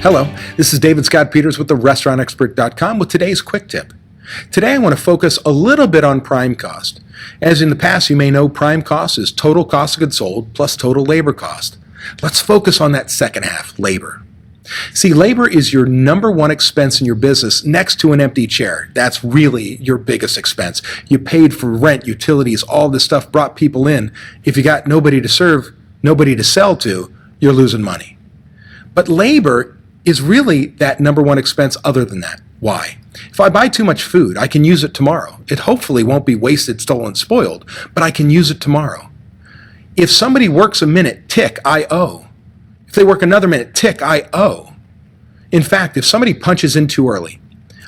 Hello, this is David Scott Peters with therestaurantexpert.com with today's quick tip. Today I want to focus a little bit on prime cost. As in the past, you may know prime cost is total cost of goods sold plus total labor cost. Let's focus on that second half, labor. See, labor is your number one expense in your business next to an empty chair. That's really your biggest expense. You paid for rent, utilities, all this stuff brought people in. If you got nobody to serve, nobody to sell to, you're losing money. But labor is really that number one expense other than that. Why? If I buy too much food, I can use it tomorrow. It hopefully won't be wasted, stolen, spoiled, but I can use it tomorrow. If somebody works a minute, tick, I owe. If they work another minute, tick, I owe. In fact, if somebody punches in too early,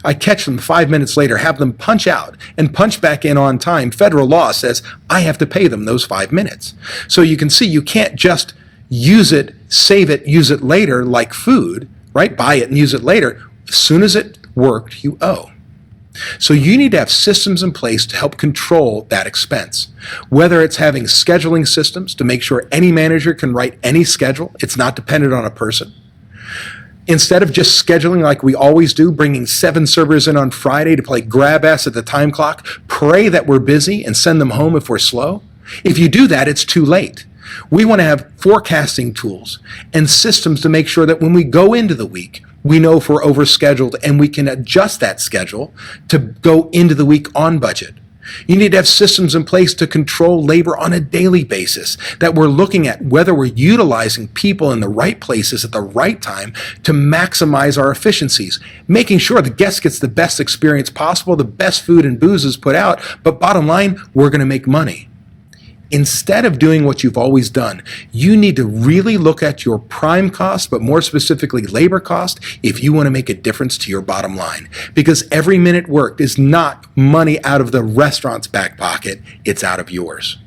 I catch them 5 minutes later, have them punch out and punch back in on time, federal law says I have to pay them those 5 minutes. So you can see you can't just use it, save it, use it later like food, right? Buy it and use it later. As soon as it worked, you owe. So you need to have systems in place to help control that expense. Whether it's having scheduling systems to make sure any manager can write any schedule, it's not dependent on a person. Instead of just scheduling like we always do, bringing 7 servers in on Friday to play grab ass at the time clock, pray that we're busy and send them home if we're slow. If you do that, it's too late. We want to have forecasting tools and systems to make sure that when we go into the week, we know if we're overscheduled and we can adjust that schedule to go into the week on budget. You need to have systems in place to control labor on a daily basis, that we're looking at whether we're utilizing people in the right places at the right time to maximize our efficiencies, making sure the guest gets the best experience possible, the best food and booze is put out, but bottom line, we're going to make money. Instead of doing what you've always done, you need to really look at your prime cost, but more specifically labor cost, if you want to make a difference to your bottom line. Because every minute worked is not money out of the restaurant's back pocket, it's out of yours.